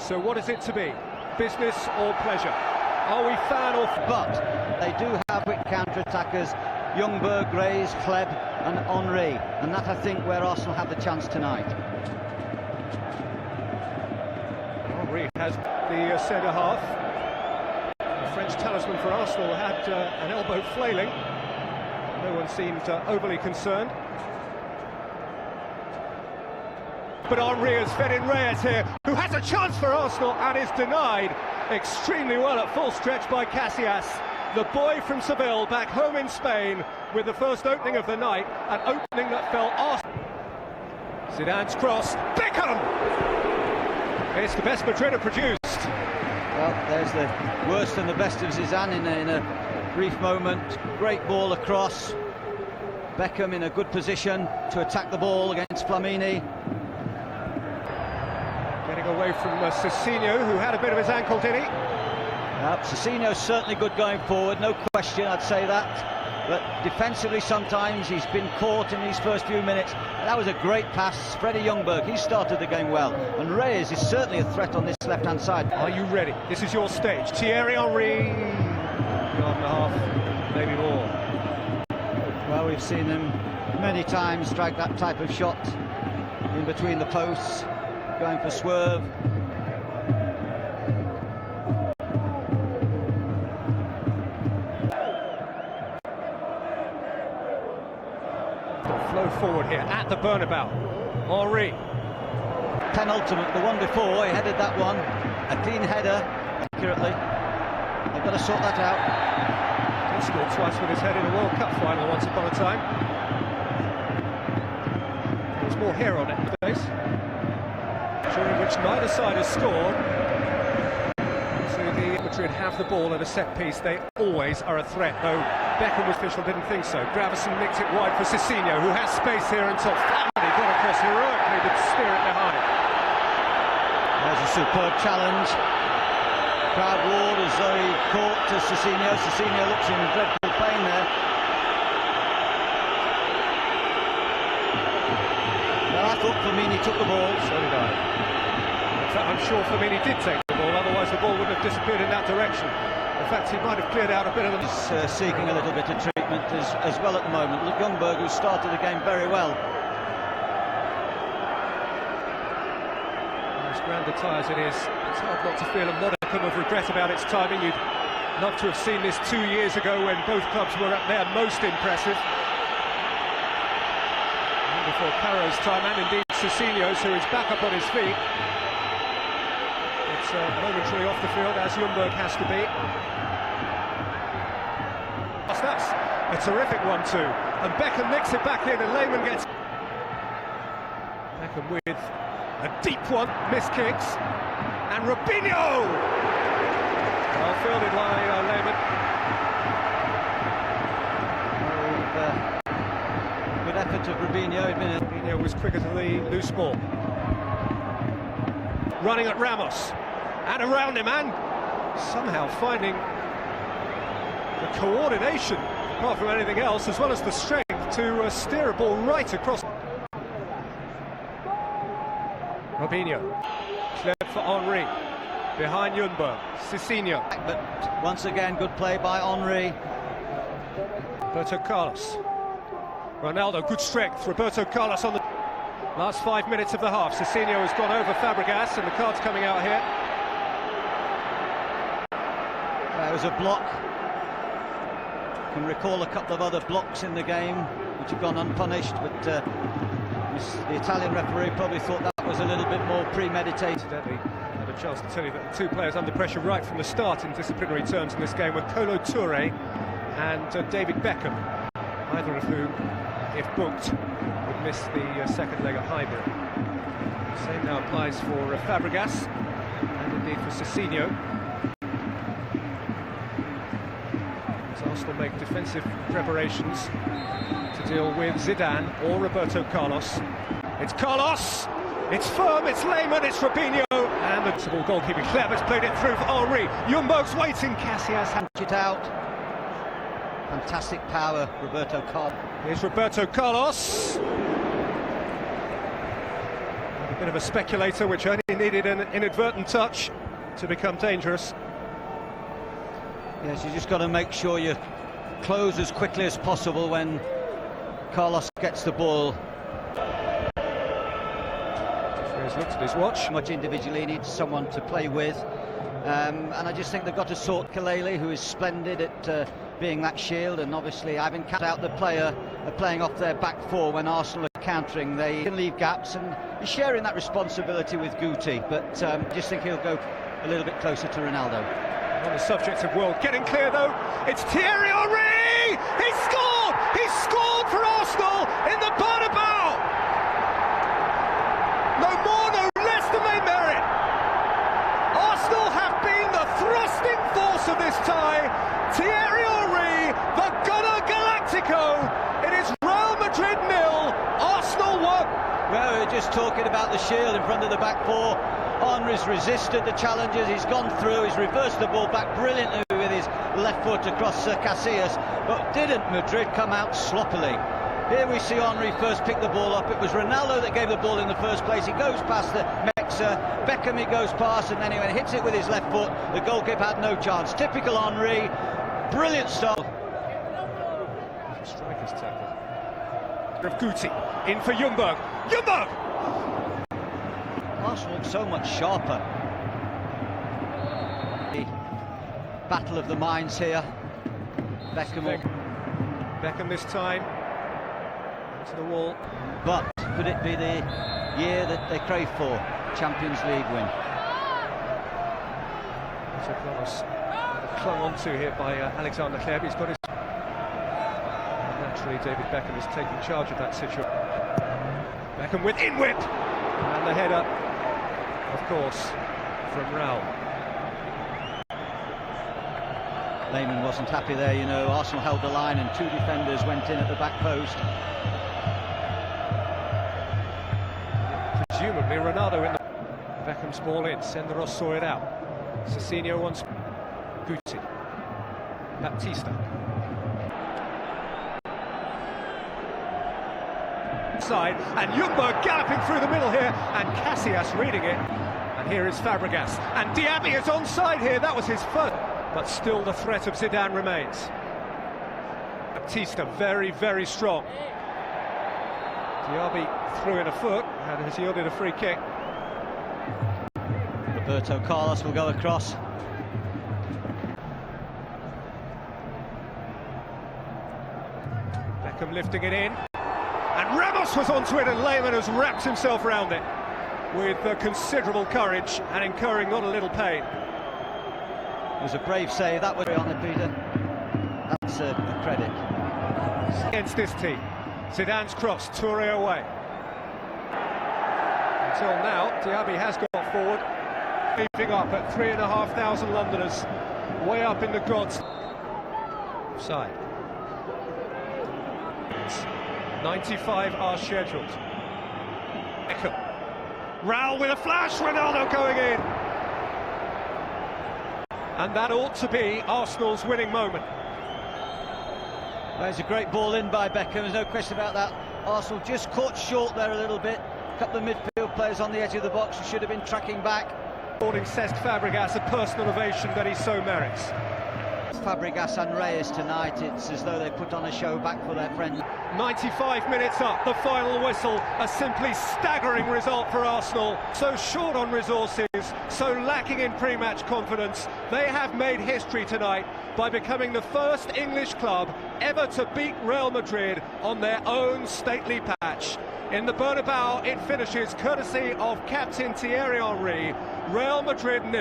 So what is it to be? Business or pleasure? Are we fan or... But they do have quick counter-attackers, Ljungberg, Grays, Kleb and Henry, and that I think where Arsenal have the chance tonight. Henry has the centre half. The French talisman for Arsenal had an elbow flailing. No one seemed overly concerned. But Henry has fed in Reyes here, who has a chance for Arsenal and is denied extremely well at full stretch by Casillas. The boy from Seville back home in Spain with the first opening of the night, an opening that fell Arsenal. Zidane's cross, Beckham! It's the best Madrid have produced. Well, there's the worst and the best of Zidane in a brief moment. Great ball across. Beckham in a good position to attack the ball against Flamini. Getting away from Cicinho, who had a bit of his ankle, did he? Cicinho's certainly good going forward, no question, I'd say that. But defensively sometimes he's been caught in these first few minutes. That was a great pass. Freddie Ljungberg, he started the game well. And Reyes is certainly a threat on this left-hand side. Are you ready? This is your stage. Thierry Henry, yard and a half, maybe more. Well, we've seen him many times strike that type of shot in between the posts, going for swerve. Flow forward here at the Bernabeu. Henry. Penultimate, the one before, he headed that one. A clean header, accurately. They've got to sort that out. He scored twice with his head in a World Cup final once upon a time. There's more hair on it in the face. During which neither side has scored. So the Madrid have the ball at a set piece. They always are a threat, though Beckham official didn't think so. Gravison nicked it wide for Cicinho, who has space here until Flamini got across heroically to steer it behind. There's a superb challenge. Crowd roared as though he caught to Cicinho. Cicinho looks in dreadful pain there. Well, I thought Flamini took the ball. So did I. In fact, I'm sure Flamini did take the ball, otherwise the ball wouldn't have disappeared in that direction. In fact, he might have cleared out a bit of them. He's seeking a little bit of treatment as well at the moment. Look, Ljungberg, who started the game very well. As grandeur as it is, it's hard not to feel a modicum of regret about its timing. You'd love to have seen this 2 years ago when both clubs were at their most impressive. Before Caro's time, and indeed Cicinho's, who is back up on his feet. It's momentarily off the field, as Ljungberg has to be. That's a terrific 1-2, and Beckham nicks it back in, and Lehmann gets... Beckham with a deep one, missed kicks, and Robinho! Well fielded by Lehmann. Good effort of Robinho. Robinho was quicker to the loose ball. Running at Ramos, and around him, and somehow finding the coordination, apart from anything else, as well as the strength to steer a ball right across. Robinho, cleared for Henry, behind Ljungberg, Cicinho. But once again, good play by Henry. Roberto Carlos. Ronaldo, good strength. Roberto Carlos on the last 5 minutes of the half. Cicinho has gone over Fabregas, and the card's coming out here. There was a block. Can recall a couple of other blocks in the game which have gone unpunished, but the Italian referee probably thought that was a little bit more premeditated. Incidentally, I had a chance to tell you that the two players under pressure right from the start in disciplinary terms in this game were Kolo Touré and David Beckham, either of whom, if booked, would miss the second leg at Highbury. Same now applies for Fabregas and indeed for Cicinho. As Arsenal make defensive preparations to deal with Zidane or Roberto Carlos. It's Carlos! It's firm, it's Lehmann, it's Robinho, and the possible goalkeeping. Kleb has played it through for Henry. Ljungberg's waiting, Casillas has it out. Fantastic power, Roberto Carlos. Here's Roberto Carlos. Bit of a speculator, which only needed an inadvertent touch to become dangerous. Yes, you just got to make sure you close as quickly as possible when Carlos gets the ball. He's looked at his watch. Much individually, he needs someone to play with. And I just think they've got to sort Kalele, who is splendid at being that shield, and obviously having cut out the player playing off their back four when Arsenal are countering. They can leave gaps, and he's sharing that responsibility with Guti, but I just think he'll go a little bit closer to Ronaldo. On the subject of World getting clear though, it's Thierry Henry! He scored! He scored for Arsenal in the Bernabeu! No more, no less than they merit. Arsenal have been the thrusting force of this tie. Thierry Henry, the Gunner Galactico. It is Real Madrid 0, Arsenal 1. Well, we were just talking about the shield in front of the back four. Henry's resisted the challenges, he's gone through, he's reversed the ball back brilliantly with his left foot across Casillas, but didn't Madrid come out sloppily? Here we see Henry first pick the ball up. It was Ronaldo that gave the ball in the first place. He goes past the Mexa, Beckham he goes past, and then he hits it with his left foot. The goalkeeper had no chance. Typical Henry, brilliant start. Striker's tackle. Of Guti, in for Ljungberg. Ljungberg! Arsenal look so much sharper. The battle of the minds here. Beckham this time. To the wall. But could it be the year that they crave for? Champions League win. Clung on to here by Alexander Kleb. He's got his... Naturally, David Beckham is taking charge of that situation. Beckham with in-whip! And the header, of course, from Raul. Lehmann wasn't happy there, you know. Arsenal held the line and two defenders went in at the back post. Presumably Ronaldo in the... Beckham's ball in, Senderos saw it out. Cecinho wants... Guti. Baptista. Side, and Ljungberg galloping through the middle here, and Casillas reading it. And here is Fabregas. And Diaby is onside here, that was his first. But still the threat of Zidane remains. Baptista very, very strong. Diaby threw in a foot and has yielded a free kick. Roberto Carlos will go across. Beckham lifting it in. And Ramos was onto it, and Lehmann has wrapped himself around it with considerable courage and incurring not a little pain. It was a brave save, that would be on it, Peter. That's a credit. Against this team. Zidane's cross, Touré away. Until now, Diaby has got forward. Keeping up at 3,500 Londoners, way up in the gods. Offside. 95 are scheduled. Beckham. Raul with a flash, Ronaldo going in. And that ought to be Arsenal's winning moment. There's a great ball in by Beckham, there's no question about that. Arsenal just caught short there a little bit. A couple of midfield players on the edge of the box who should have been tracking back. According Cesc Fabregas, a personal ovation that he so merits. Fabregas and Reyes tonight, it's as though they put on a show back for their friends. 95 minutes up, the final whistle, a simply staggering result for Arsenal. So short on resources, so lacking in pre-match confidence, they have made history tonight by becoming the first English club ever to beat Real Madrid on their own stately patch. In the Bernabeu, it finishes courtesy of captain Thierry Henry. Real Madrid 0.